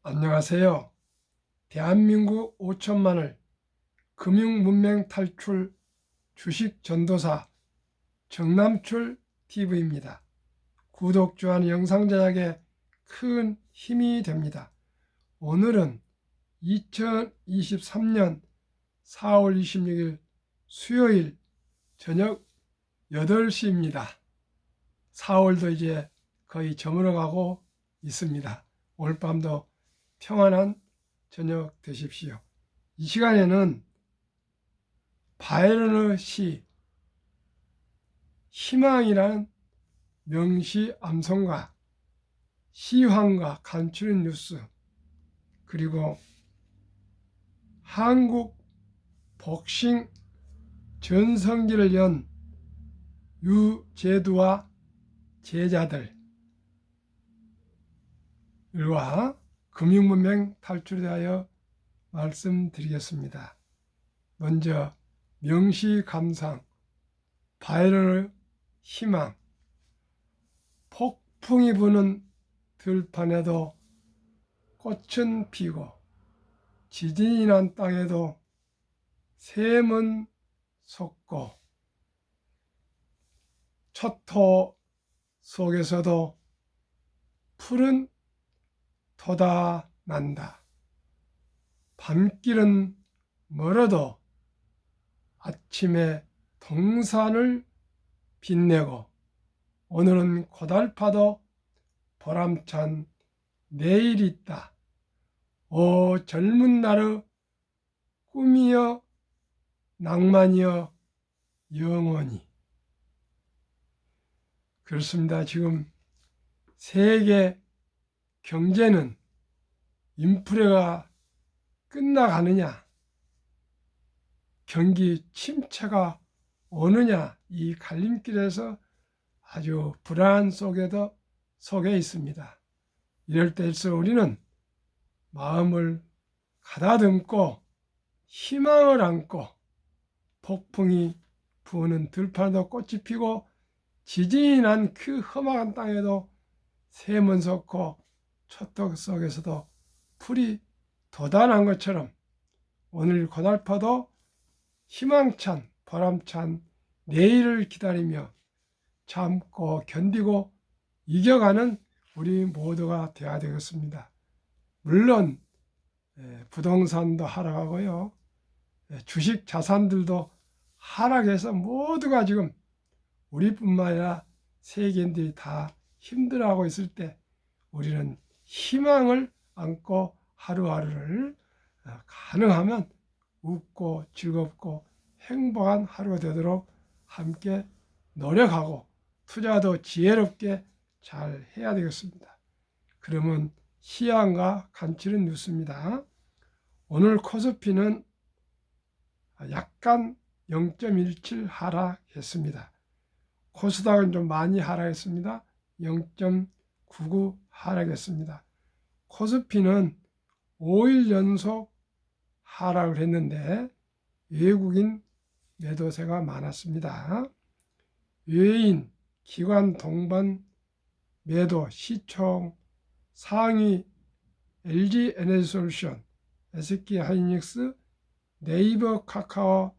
안녕하세요. 대한민국 5천만을 금융문맹 탈출 주식 전도사 정남출 TV입니다. 구독, 좋아요, 영상 제작에 큰 힘이 됩니다. 오늘은 2023년 4월 26일 수요일 저녁 8시입니다. 4월도 이제 거의 저물어가고 있습니다. 오늘 밤도 평안한 저녁 되십시오. 이 시간에는 바이런의 시 희망이란 명시 암송가, 시황과 간추린 뉴스, 그리고 한국 복싱 전성기를 연 유재두와 제자들과 금융문맹 탈출에 대하여 말씀드리겠습니다. 먼저 명시감상, 바이런의 희망. 폭풍이 부는 들판에도 꽃은 피고 지진이 난 땅에도 샘은 솟고 초토 속에서도 푸른 돋아난다. 밤길은 멀어도 아침에 동산을 빛내고 오늘은 고달파도 보람찬 내일이 있다. 오 젊은 날의 꿈이여 낭만이여 영원히. 그렇습니다. 지금 세계 경제는 인플레가 끝나가느냐, 경기 침체가 오느냐, 이 갈림길에서 아주 불안 속에 있습니다. 이럴 때일수록 우리는 마음을 가다듬고 희망을 안고 폭풍이 부는 들판에도 꽃이 피고 지진이 난 그 험악한 땅에도 샘은 솟고 초떡 속에서도 풀이 돋아난 것처럼 오늘 고달파도 희망찬 보람찬 내일을 기다리며 참고 견디고 이겨가는 우리 모두가 되어야 되겠습니다. 물론 부동산도 하락하고요, 주식 자산들도 하락해서 모두가 지금 우리뿐만 아니라 세계인들이 다 힘들어하고 있을 때 우리는 희망을 안고 하루하루를 가능하면 웃고 즐겁고 행복한 하루가 되도록 함께 노력하고 투자도 지혜롭게 잘 해야 되겠습니다. 그러면 시황과 간추린 뉴스입니다. 오늘 코스피는 약간 0.17 하락했습니다. 코스닥은 좀 많이 하락했습니다. 0.99 하락했습니다. 코스피는 5일 연속 하락을 했는데 외국인 매도세가 많았습니다. 외인, 기관 동반 매도 시총 상위 LG에너지솔루션, SK하이닉스, 네이버, 카카오,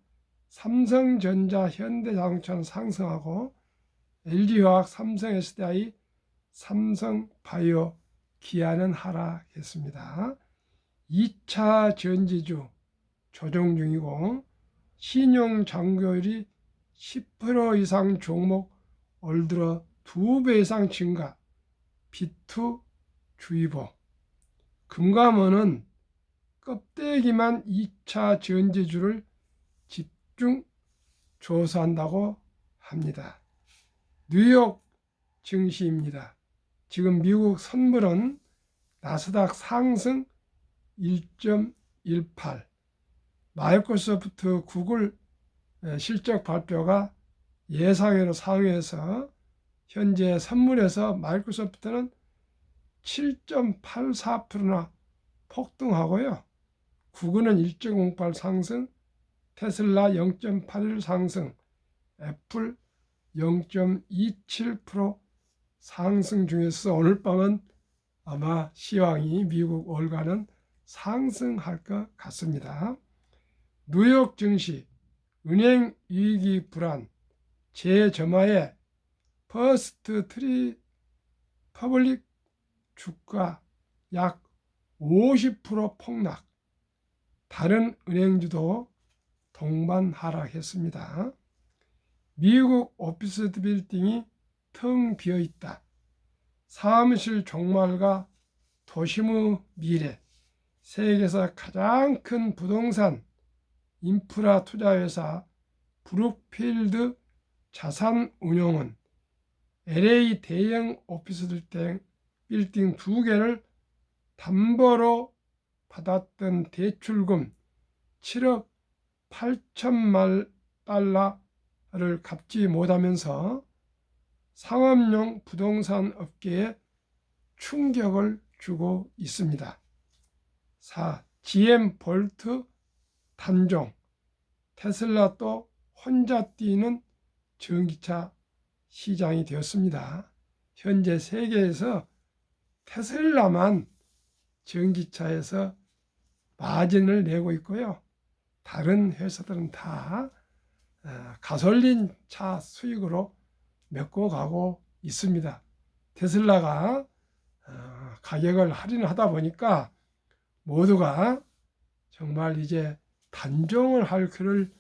삼성전자, 현대자동차는 상승하고 LG화학, 삼성 SDI, 삼성바이오, 기아는 하락했습니다. 2차 전지주 조정 중이고 신용잔고율이 10% 이상 종목 올 들어 2배 이상 증가, 비투 주의보. 금감원은 껍데기만 2차 전지주를 집중 조사한다고 합니다. 뉴욕 증시입니다. 지금 미국 선물은 나스닥 상승 1.18, 마이크로소프트, 구글 실적 발표가 예상외로 상회해서 현재 선물에서 마이크로소프트는 7.84%나 폭등하고요, 구글은 1.08 상승, 테슬라 0.81 상승, 애플 0.27% 상승 중에서 오늘 밤은 아마 시황이 미국 월가는 상승할 것 같습니다. 뉴욕 증시 은행 이익이 불안, 재점화에 퍼스트 트리 퍼블릭 주가 약 50% 폭락, 다른 은행주도 동반 하락했습니다. 미국 오피스 빌딩이 텅 비어 있다. 사무실 종말과 도심의 미래, 세계에서 가장 큰 부동산 인프라 투자회사 브룩필드 자산운용은 LA 대형 오피스 빌딩 2개를 담보로 받았던 대출금 7억 8천만 달러를 갚지 못하면서 상업용 부동산 업계에 충격을 주고 있습니다. 4. GM 볼트 단종, 테슬라 또 혼자 뛰는 전기차 시장이 되었습니다. 현재 세계에서 테슬라만 전기차에서 마진을 내고 있고요. 다른 회사들은 다 가솔린 차 수익으로 메꿔 가고 있습니다. 테슬라가 가격을 할인하다 보니까 모두가 정말 이제 단종을 할 그럴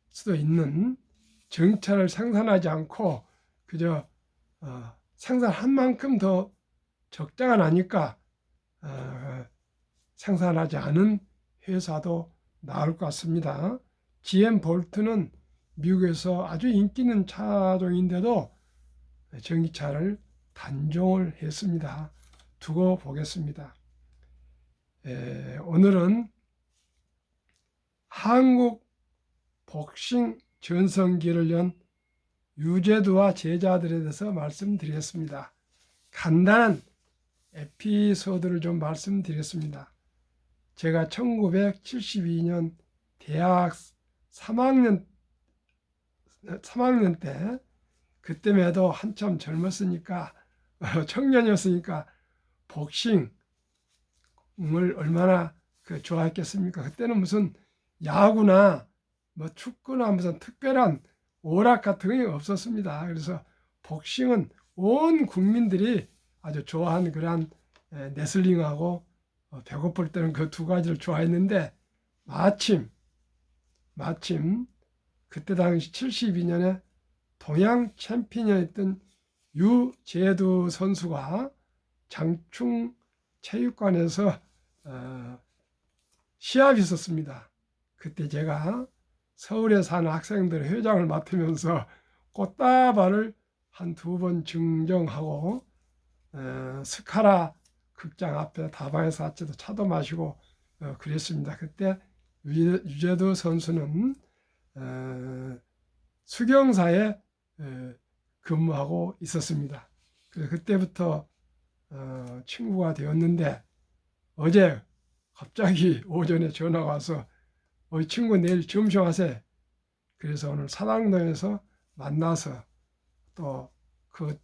수도 있는 정차를 생산하지 않고 그저 생산한 만큼 더 적자가 나니까 생산하지 않은 회사도 나올 것 같습니다. GM 볼트는 미국에서 아주 인기 있는 차종인데도 전기차를 단종을 했습니다. 두고 보겠습니다. 오늘은 한국 복싱 전성기를 연 유재두와 제자들에 대해서 말씀드리겠습니다. 간단한 에피소드를 좀 말씀드리겠습니다. 제가 1972년 대학 3학년 때 그때만 해도 한참 젊었으니까 청년이었으니까 복싱을 얼마나 좋아했겠습니까? 그때는 무슨 야구나 뭐 축구나 무슨 특별한 오락 같은 게 없었습니다. 그래서 복싱은 온 국민들이 아주 좋아하는 그런 레슬링하고 배고플 때는 그 두 가지를 좋아했는데 마침 그때 당시 72년에 동양 챔피언이었던 유재두 선수가 장충 체육관에서 시합이 있었습니다. 그때 제가 서울에 사는 학생들 회장을 맡으면서 꽃다발을 한 2번 증정하고 스카라 극장 앞에 다방에서 같이도 차도 마시고 그랬습니다. 그때 유재두 선수는 수경사에 근무하고 있었습니다. 그래서 그때부터 친구가 되었는데 어제 갑자기 오전에 전화가 와서 친구 내일 점심하세요. 그래서 오늘 사당동에서 만나서 또 그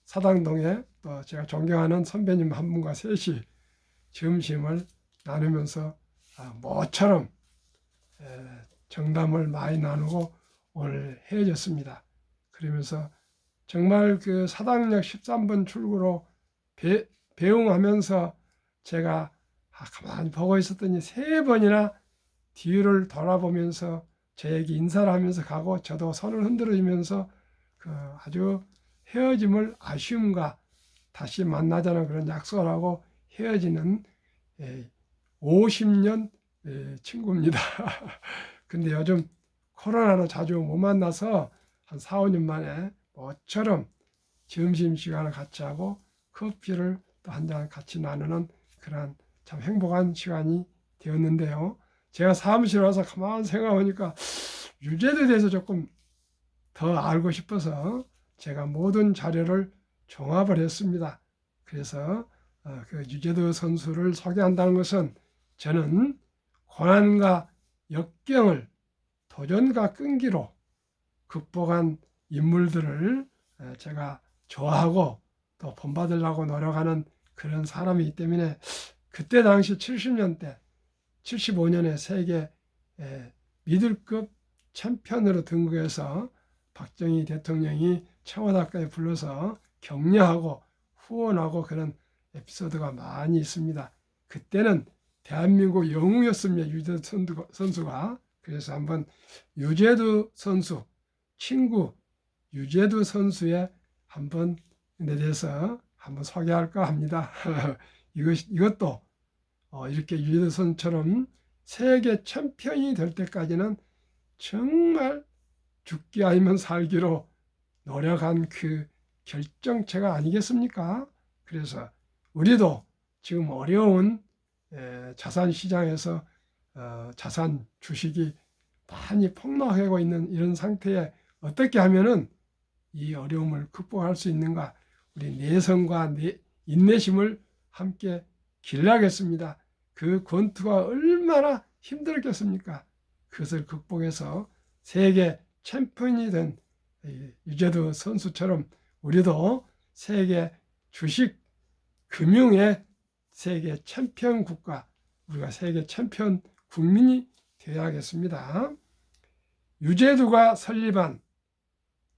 사당동에 또 제가 존경하는 선배님 한 분과 셋이 점심을 나누면서 모처럼 정담을 많이 나누고 오늘 헤어졌습니다. 그러면서 정말 그 사당역 13번 출구로 배웅하면서 제가 가만히 보고 있었더니 3번이나 뒤를 돌아보면서 저에게 인사를 하면서 가고 저도 손을 흔들어주면서 아주 헤어짐을 아쉬움과 다시 만나자는 그런 약속을 하고 헤어지는 50년 친구입니다. 근데 요즘 코로나로 자주 못 만나서 한 4, 5년 만에 모처럼 점심시간을 같이 하고 커피를 또 한 잔 같이 나누는 그런 참 행복한 시간이 되었는데요. 제가 사무실에 와서 가만히 생각해보니까 유재두에 대해서 조금 더 알고 싶어서 제가 모든 자료를 종합을 했습니다. 그래서 그 유재두 선수를 소개한다는 것은 저는 고난과 역경을 도전과 끈기로 극복한 인물들을 제가 좋아하고 또 본받으려고 노력하는 그런 사람이기 때문에 그때 당시 70년대 75년에 세계 미들급 챔피언으로 등극해서 박정희 대통령이 청와대까지 불러서 격려하고 후원하고 그런 에피소드가 많이 있습니다. 그때는 대한민국 영웅이었습니다. 유재두 선수가. 그래서 한번 유재두 선수, 친구 유재두 선수의 한번 대해서 한번 소개할까 합니다. 이것도 이렇게 유재두 선수처럼 세계 챔피언이 될 때까지는 정말 죽기 아니면 살기로 노력한 그 결정체가 아니겠습니까? 그래서 우리도 지금 어려운 자산 시장에서 자산 주식이 많이 폭락하고 있는 이런 상태에 어떻게 하면은 이 어려움을 극복할 수 있는가? 우리 내성과 인내심을 함께 길러야겠습니다. 그 권투가 얼마나 힘들었겠습니까? 그것을 극복해서 세계 챔피언이 된 유재두 선수처럼 우리도 세계 주식 금융의 세계 챔피언 국가, 우리가 세계 챔피언 국민이 되어야겠습니다. 유재두가 설립한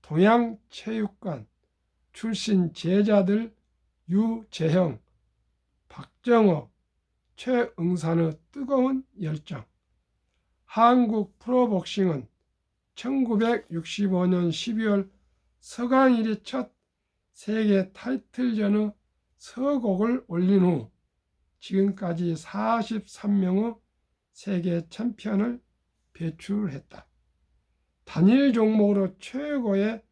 동양체육관 출신 제자들 유재형, 박정호, 최응산의 뜨거운 열정. 한국 프로복싱은 1965년 12월 서강일이 첫 세계 타이틀전의 서곡을 올린 후 지금까지 43명의 세계 챔피언을 배출했다. 단일 종목으로 최고의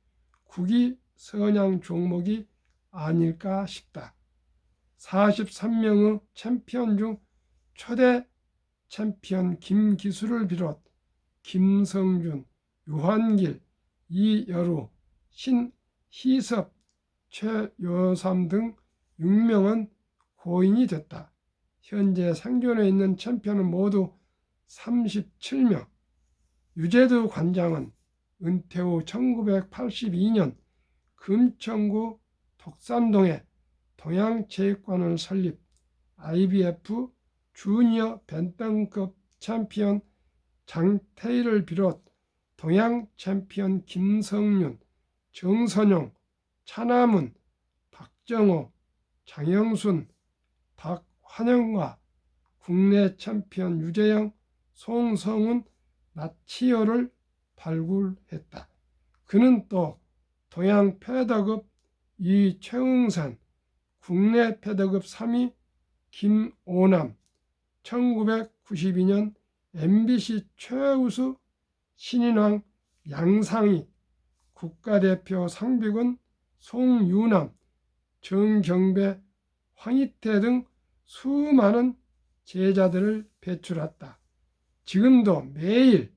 국위 선양 종목이 아닐까 싶다. 43명의 챔피언 중 초대 챔피언 김기수를 비롯 김성준, 유한길, 이여루, 신희섭, 최요삼 등 6명은 고인이 됐다. 현재 생존해 있는 챔피언은 모두 37명. 유재두 관장은 은퇴 후 1982년 금천구 독산동에 동양체육관을 설립, IBF 주니어 벤턴급 챔피언 장태일을 비롯 동양 챔피언 김성윤, 정선용, 차남은, 박정호, 장영순, 박환영과 국내 챔피언 유재영, 송성훈, 나치열을 발굴했다. 그는 또 동양 패더급 이최응산, 국내 패더급 3위 김오남, 1992년 MBC 최우수 신인왕 양상희, 국가대표 상비군 송유남, 정경배, 황희태 등 수많은 제자들을 배출했다. 지금도 매일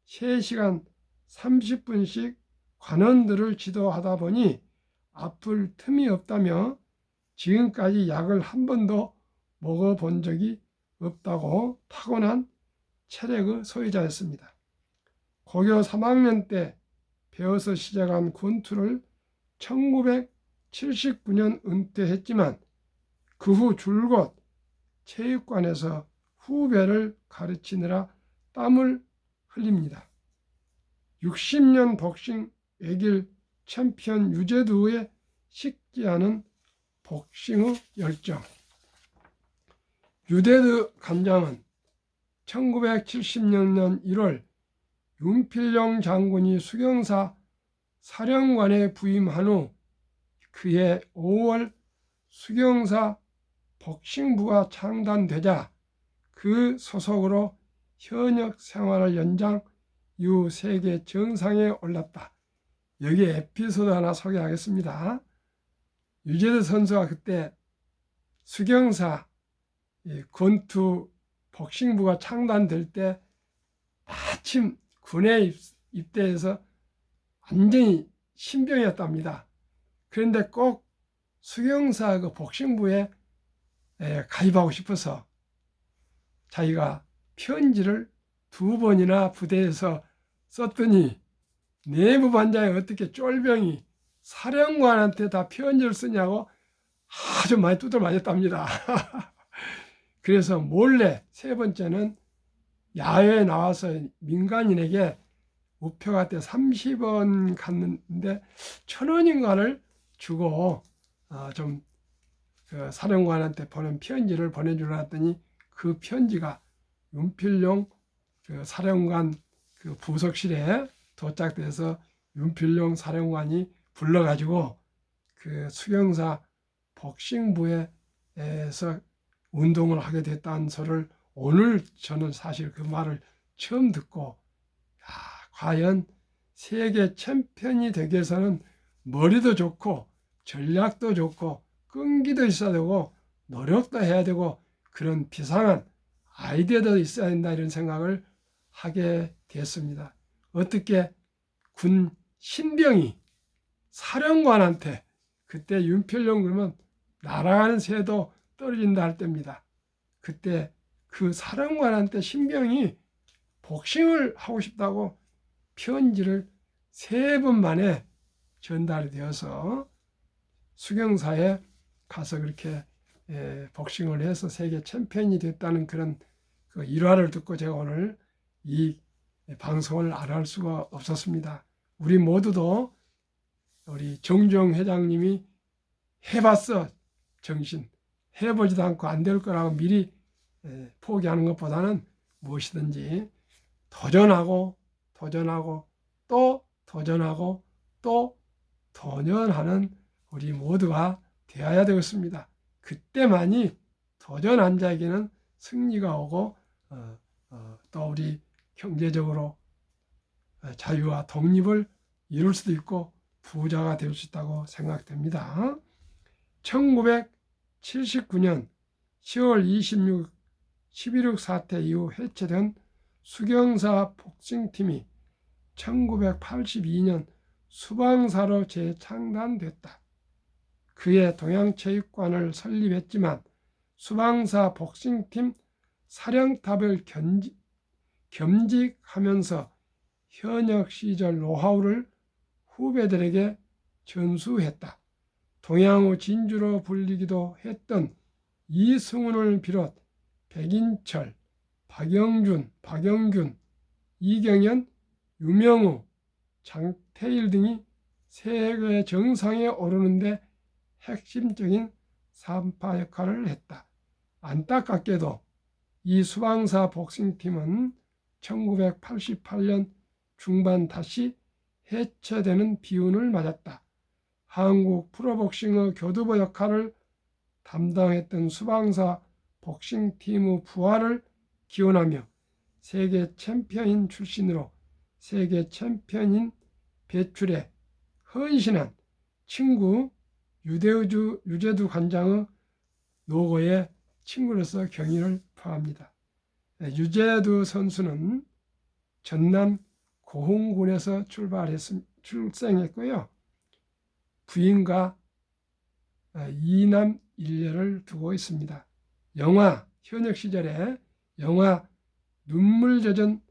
3시간 30분씩 관원들을 지도하다 보니 아플 틈이 없다며 지금까지 약을 한 번도 먹어본 적이 없다고 타고난 체력의 소유자였습니다. 고교 3학년 때 배워서 시작한 권투를 1979년 은퇴했지만 그 후 줄곧 체육관에서 후배를 가르치느라 땀을 흘립니다. 60년 복싱 외길 챔피언 유재두의 식지 않은 복싱의 열정. 유재두 관장은 1970년 1월 윤필용 장군이 수경사 사령관에 부임한 후 그해 5월 수경사 복싱부가 창단되자 그 소속으로 현역 생활을 연장 이후 세계 정상에 올랐다. 여기에 에피소드 하나 소개하겠습니다. 유재두 선수가 그때 수경사 권투 복싱부가 창단될 때 마침 군에 입대해서 완전히 신병이었답니다. 그런데 꼭 수경사 그 복싱부에 가입하고 싶어서 자기가 편지를 2번이나 부대에서 썼더니 내무반장이 어떻게 쫄병이 사령관한테 다 편지를 쓰냐고 아주 많이 두들 맞았답니다. 그래서 몰래 세 번째는 야외에 나와서 민간인에게 우표가 때 30원 갔는데 1,000원인가를 주고 그 사령관한테 보낸 편지를 보내주려 했더니 그 편지가 윤필용 그 사령관 그 부속실에 도착돼서 윤필용 사령관이 불러가지고 그 수경사 복싱부에서 운동을 하게 됐다는 소리를 오늘 저는 사실 그 말을 처음 듣고 과연 세계 챔피언이 되기 위해서는 머리도 좋고 전략도 좋고 끈기도 있어야 되고 노력도 해야 되고 그런 비상한 아이디어도 있어야 된다 이런 생각을 하게 됐습니다. 어떻게 군 신병이 사령관한테 그때 윤필용 그러면 날아가는 새도 떨어진다 할 때입니다. 그때 그 사령관한테 신병이 복싱을 하고 싶다고 편지를 3번 만에 전달이 되어서 수경사에 가서 그렇게 복싱을 해서 세계 챔피언이 됐다는 그런 그 일화를 듣고 제가 오늘 이 방송을 안 할 수가 없었습니다. 우리 모두도 우리 정주영 회장님이 해봤어 정신 해보지도 않고 안 될 거라고 미리 포기하는 것보다는 무엇이든지 도전하고 또 도전하고 또 도전하는 우리 모두가 되어야 되겠습니다. 그때만이 도전한 자에게는 승리가 오고 또 우리 경제적으로 자유와 독립을 이룰 수도 있고 부자가 될 수 있다고 생각됩니다. 1979년 10월 26일 11.6 사태 이후 해체된 수경사 복싱팀이 1982년 수방사로 재창단됐다. 그해 동양체육관을 설립했지만 수방사 복싱팀 사령탑을 겸직하면서 현역 시절 노하우를 후배들에게 전수했다. 동양의 진주로 불리기도 했던 이승훈을 비롯 백인철, 박영균, 이경연, 유명우, 장태일 등이 세계 정상에 오르는데 핵심적인 산파 역할을 했다. 안타깝게도 이 수방사 복싱팀은 1988년 중반 다시 해체되는 비운을 맞았다. 한국 프로복싱의 교두보 역할을 담당했던 수방사 복싱팀의 부활을 기원하며 세계 챔피언인 출신으로 세계 챔피언인 배출에 헌신한 친구 유재두 관장의 노고에 친구로서 경의를 표합니다. 유재두 선수는 전남 고흥군에서 출생했고요. 부인과 2남 1녀를 두고 있습니다. 현역 시절에 영화 눈물 젖은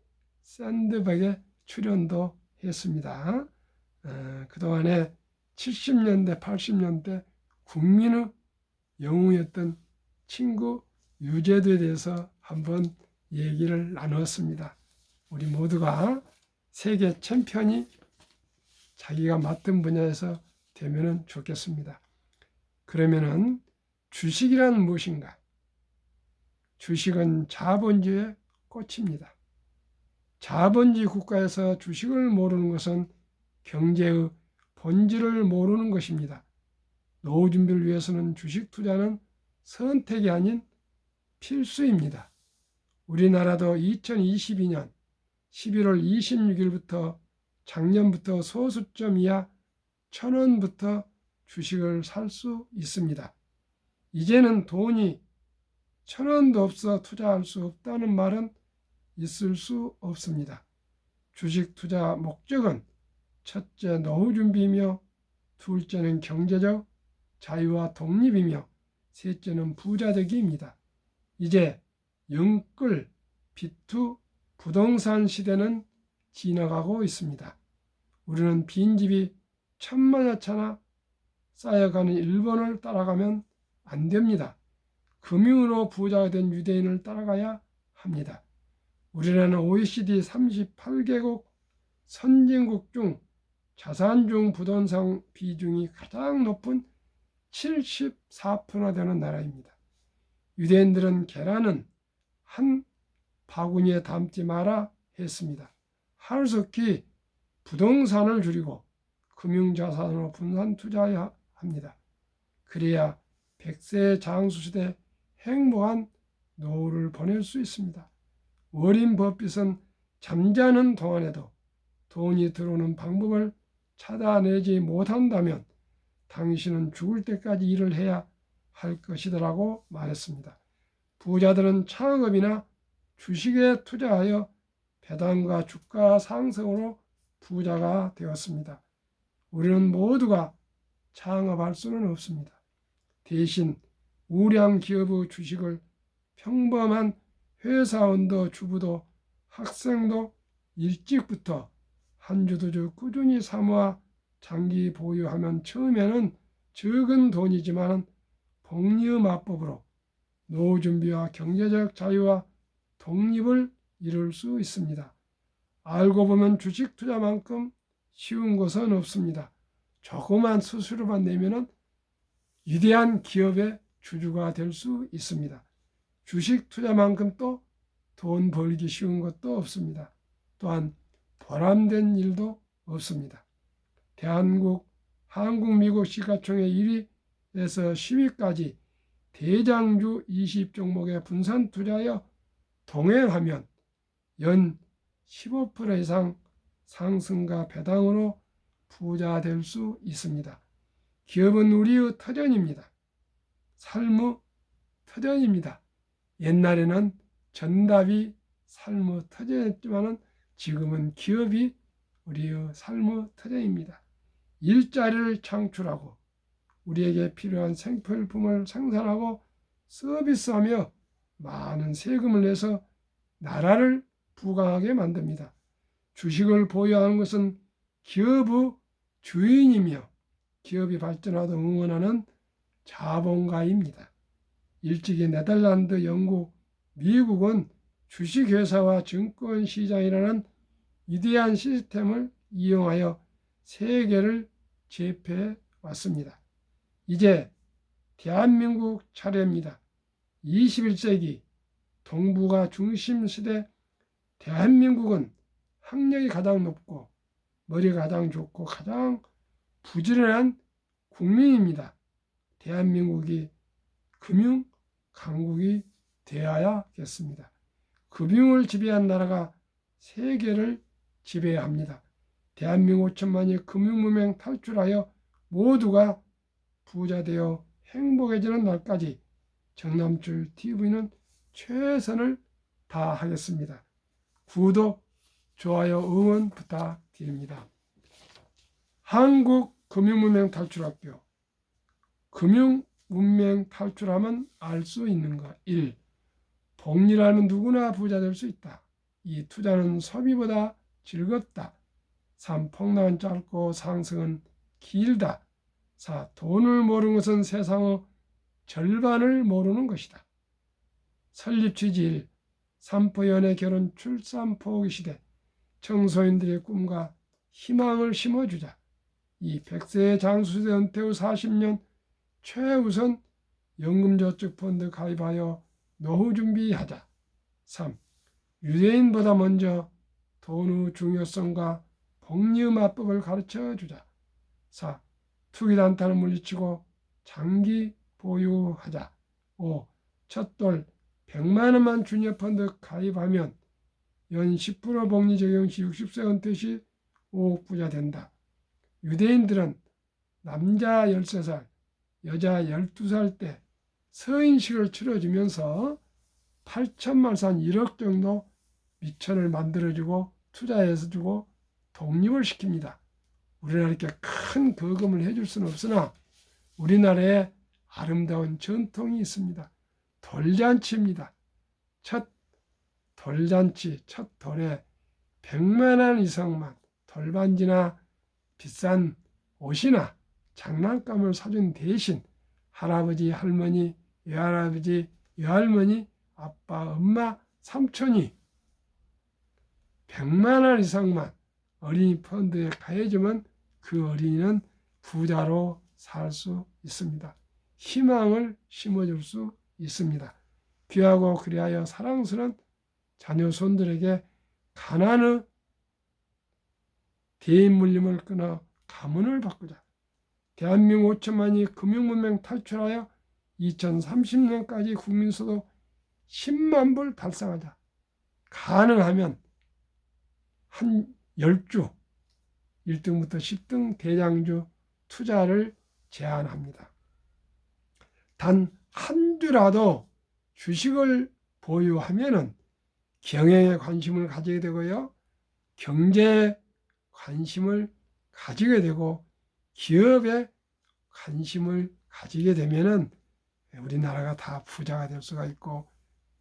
샌드백에 출연도 했습니다. 그동안에 70년대, 80년대 국민의 영웅이었던 친구 유재두에 대해서 한번 얘기를 나누었습니다. 우리 모두가 세계 챔피언이 자기가 맡은 분야에서 되면 좋겠습니다. 그러면은 주식이란 무엇인가? 주식은 자본주의의 꽃입니다. 자본주의 국가에서 주식을 모르는 것은 경제의 본질을 모르는 것입니다. 노후 준비를 위해서는 주식 투자는 선택이 아닌 필수입니다. 우리나라도 2022년 11월 26일부터 작년부터 소수점 이하 1,000원부터 주식을 살 수 있습니다. 이제는 돈이 1,000원도 없어 투자할 수 없다는 말은 있을 수 없습니다. 주식 투자 목적은 첫째 노후 준비이며 둘째는 경제적 자유와 독립이며 셋째는 부자 되기입니다. 이제 영끌 비투 부동산 시대는 지나가고 있습니다. 우리는 빈집이 천만여차나 쌓여가는 일본을 따라가면 안 됩니다. 금융으로 부자가 된 유대인을 따라가야 합니다. 우리나라는 OECD 38개국 선진국 중 자산 중 부동산 비중이 가장 높은 74%나 되는 나라입니다. 유대인들은 계란은 한 바구니에 담지 마라 했습니다. 하루속히 부동산을 줄이고 금융자산으로 분산 투자해야 합니다. 그래야 100세 장수시대 행복한 노후를 보낼 수 있습니다. 워린 버핏은 잠자는 동안에도 돈이 들어오는 방법을 찾아내지 못한다면 당신은 죽을 때까지 일을 해야 할 것이라고 말했습니다. 부자들은 창업이나 주식에 투자하여 배당과 주가 상승으로 부자가 되었습니다. 우리는 모두가 창업할 수는 없습니다. 대신 우량 기업의 주식을 평범한 회사원도 주부도 학생도 일찍부터 한 주 두 주 꾸준히 사모아 장기 보유하면 처음에는 적은 돈이지만 복리의마법으로 노후 준비와 경제적 자유와 독립을 이룰 수 있습니다. 알고 보면 주식 투자만큼 쉬운 것은 없습니다. 조그만 수수료만 내면은 위대한 기업의 주주가 될 수 있습니다. 주식 투자만큼 또 돈 벌기 쉬운 것도 없습니다. 또한 보람된 일도 없습니다. 대한민국, 한국, 미국 시가총액 1위에서 10위까지 대장주 20종목에 분산 투자하여 동행하면 연 15% 이상 상승과 배당으로 부자 될 수 있습니다. 기업은 우리의 터전입니다. 삶의 터전입니다. 옛날에는 전답이 삶의 터전이었지만 지금은 기업이 우리의 삶의 터전입니다. 일자리를 창출하고 우리에게 필요한 생필품을 생산하고 서비스하며 많은 세금을 내서 나라를 부강하게 만듭니다. 주식을 보유하는 것은 기업의 주인이며 기업이 발전하도록 응원하는 자본가입니다. 일찍이 네덜란드, 영국, 미국은 주식회사와 증권시장이라는 위대한 시스템을 이용하여 세계를 제패해 왔습니다. 이제 대한민국 차례입니다. 21세기 동북아 중심 시대 대한민국은 학력이 가장 높고 머리가 가장 좋고 가장 부지런한 국민입니다. 대한민국이 금융 강국이 되어야겠습니다. 금융을 지배한 나라가 세계를 지배해야 합니다. 대한민국 5천만이 금융무명 탈출하여 모두가 부자 되어 행복해지는 날까지 정남출 TV는 최선을 다하겠습니다. 구독, 좋아요, 응원 부탁드립니다. 한국금융문명 탈출학교. 금융문명 탈출하면 알 수 있는 것. 1. 복리라면 누구나 부자 될 수 있다. 2. 투자는 소비보다 즐겁다. 3. 폭락은 짧고 상승은 길다. 4. 돈을 모르는 것은 세상의 절반을 모르는 것이다. 설립 취지 1. 산포 연애 결혼 출산 포기 시대. 청소년들의 꿈과 희망을 심어주자. 2. 100세 장수시대 은퇴 후 40년 최우선 연금저축펀드 가입하여 노후 준비하자. 3. 유대인보다 먼저 돈의 중요성과 복리의마법을 가르쳐주자. 4. 투기단타를 물리치고 장기 보유하자. 5. 첫돌 100만 원만 주니어펀드 가입하면 연 10% 복리 적용 시 60세 은퇴 시 5억 부자 된다. 유대인들은 남자 13살, 여자 12살 때 서인식을 치러주면서 8천만 산 1억 정도 미천을 만들어주고 투자해서주고 독립을 시킵니다. 우리나라 이렇게 큰 거금을 해줄 수는 없으나 우리나라에 아름다운 전통이 있습니다. 돌잔치입니다. 첫 돌잔치, 첫 돌에 100만 원 이상만 돌반지나 비싼 옷이나 장난감을 사준 대신 할아버지, 할머니, 외할아버지, 외할머니, 아빠, 엄마, 삼촌이 100만 원 이상만 어린이 펀드에 가해주면 그 어린이는 부자로 살 수 있습니다. 희망을 심어줄 수 있습니다. 귀하고 그리하여 사랑스러운 자녀 손들에게 가난의 대인물림을 끊어 가문을 바꾸자. 대한민국 5천만이 금융문맹 탈출하여 2030년까지 국민소득 10만 불 달성하자. 가능하면 한 10주 1등부터 10등 대장주 투자를 제안합니다. 단 한 주라도 주식을 보유하면은 경영에 관심을 가지게 되고요. 경제에 관심을 가지게 되고 기업에 관심을 가지게 되면은 우리나라가 다 부자가 될 수가 있고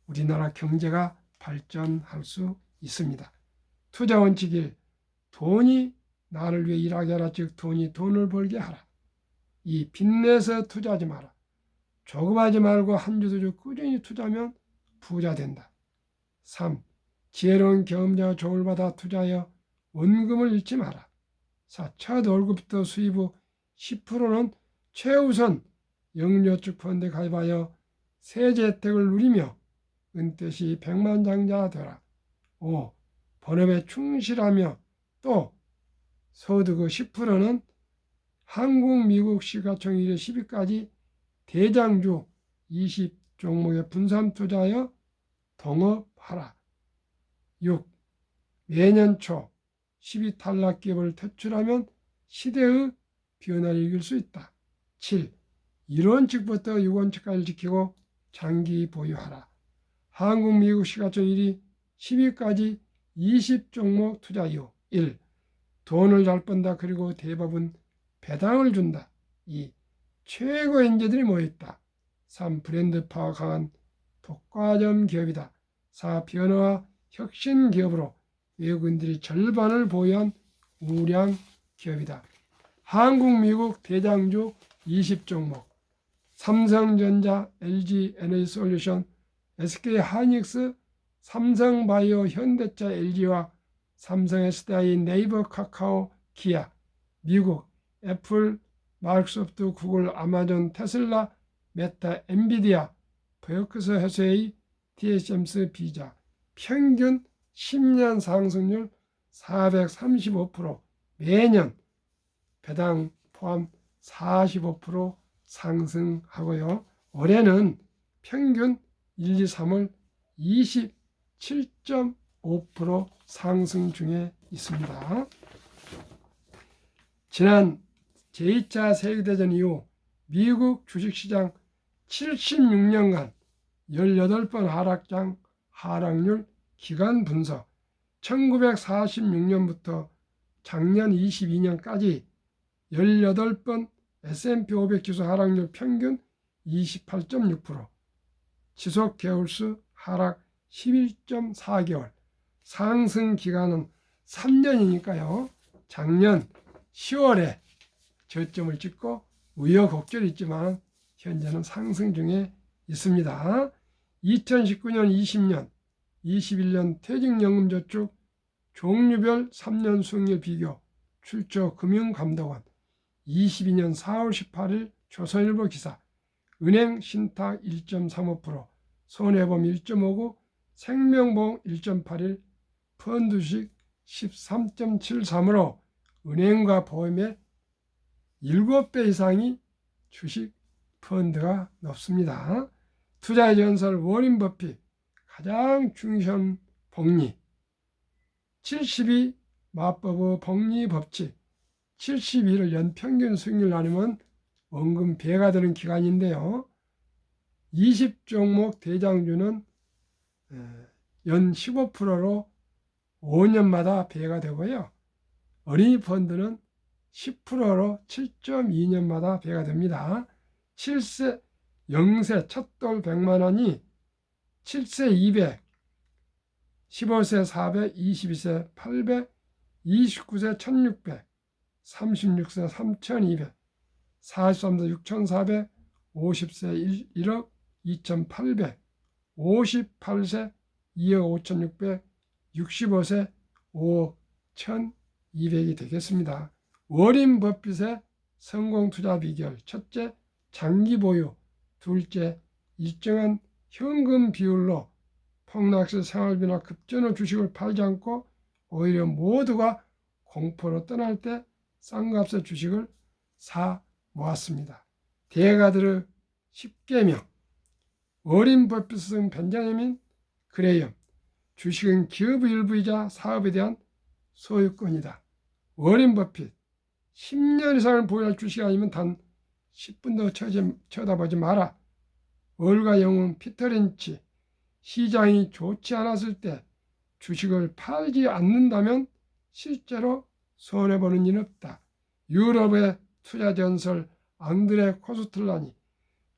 우리나라 경제가 발전할 수 있습니다. 투자 원칙 1. 돈이 나를 위해 일하게 하라. 즉 돈이 돈을 벌게 하라. 2. 빚내서 투자하지 마라. 조급하지 말고 한 주 두 주 꾸준히 투자하면 부자 된다. 3. 지혜로운 경험자와 조언을 받아 투자하여 원금을 잃지 마라. 4. 첫 월급부터 수입 후 10%는 최우선 영유저축펀드에 가입하여 세제 혜택을 누리며 은퇴 시 백만장자 되라. 5. 본업에 충실하며 또 소득의 10%는 한국, 미국 시가총 1회 10위까지 대장주 20종목에 분산 투자하여 동업하라. 6. 매년 초 10위 탈락 기업을 퇴출하면 시대의 변화를 이길 수 있다. 7. 1원칙부터 6원칙까지 지키고 장기 보유하라. 한국, 미국 시가총 1위 10위까지 20종목 투자 이후. 1. 돈을 잘 번다. 그리고 대부분 배당을 준다. 2. 최고의 인재들이 모여있다. 3. 브랜드 파워 강한 독과점 기업이다. 4. 변화와 혁신 기업으로 외국인들이 절반을 보유한 우량 기업이다. 한국, 미국 대장주 20종목 삼성전자, LG 에너지솔루션, SK하이닉스, 삼성바이오, 현대차, LG와 삼성, SDI, 네이버, 카카오, 기아, 미국, 애플, 마이크로소프트, 구글, 아마존, 테슬라, 메타, 엔비디아, 버크셔 해서웨이, TSMC, 비자 평균 10년 상승률 435%, 매년 배당 포함 45% 상승하고요. 올해는 평균 1, 2, 3월 27.5% 상승 중에 있습니다. 지난 제2차 세계대전 이후 미국 주식시장 76년간 18번 하락률 기간 분석, 1946년부터 작년 22년까지 18번 S&P 500 지수 하락률 평균 28.6%, 지속 개월수 하락 11.4개월, 상승 기간은 3년이니까요. 작년 10월에 저점을 찍고 우여곡절이 있지만 현재는 상승 중에 있습니다. 2019년, 20년, 21년 퇴직연금저축 종류별 3년 수익률 비교 출처 금융감독원 22년 4월 18일 조선일보 기사 은행 신탁 1.35%, 손해보험 1.59%, 생명보험 1.81%, 펀드주식 13.73으로 은행과 보험의 7배 이상이 주식 펀드가 높습니다. 투자의 전설 워렌 버핏 가장 중요한 복리 72 마법의 복리 법칙 72를 연평균 수익률 나누면 원금 배가 되는 기간인데요. 20종목 대장주는 연 15%로 5년마다 배가 되고요. 어린이 펀드는 10%로 7.2년마다 배가 됩니다. 7세 0세 첫돌 100만원이 7세 200, 15세 400, 22세 800, 29세 1600, 36세 3200, 43세 6,400, 50세 1억 2,800, 58세 2억 5,600, 65세 5억 1,200이 되겠습니다. 워린 버핏의 성공 투자 비결: 첫째, 장기 보유. 둘째, 일정한 현금 비율로 폭락세 생활비나 급전후 주식을 팔지 않고 오히려 모두가 공포로 떠날 때 싼 값의 주식을 사 모았습니다. 대가들의 10계명. 워린 버핏은 벤자민 그레이엄. 주식은 기업의 일부이자 사업에 대한 소유권이다. 워린 버핏. 10년 이상을 보유할 주식이 아니면 단 10분도 쳐다보지 마라. 월가 영웅 피터 린치. 시장이 좋지 않았을 때 주식을 팔지 않는다면 실제로 손해보는 일은 없다. 유럽의 투자 전설 앙드레 코스틀란이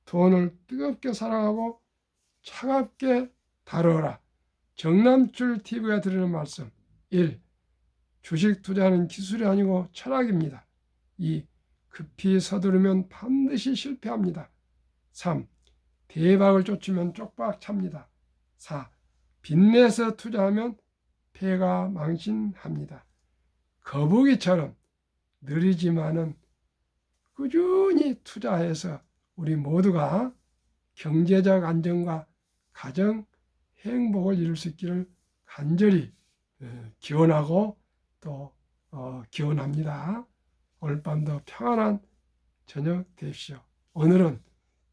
돈을 뜨겁게 사랑하고 차갑게 다루어라. 정남출 TV가 드리는 말씀. 1. 주식 투자는 기술이 아니고 철학입니다. 2. 급히 서두르면 반드시 실패합니다. 3. 대박을 쫓으면 쪽박 찹니다. 4. 빚내서 투자하면 패가 망신합니다. 거북이처럼 느리지만은 꾸준히 투자해서 우리 모두가 경제적 안정과 가정 행복을 이룰 수 있기를 간절히 기원하고 또 기원합니다. 오늘 밤도 평안한 저녁 되십시오. 오늘은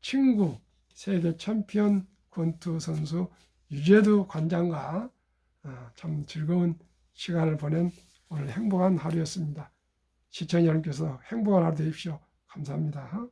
친구 세계 챔피언 권투 선수 유재두 관장과 참 즐거운 시간을 보낸 오늘 행복한 하루였습니다. 시청자 여러분께서 행복한 하루 되십시오. 감사합니다.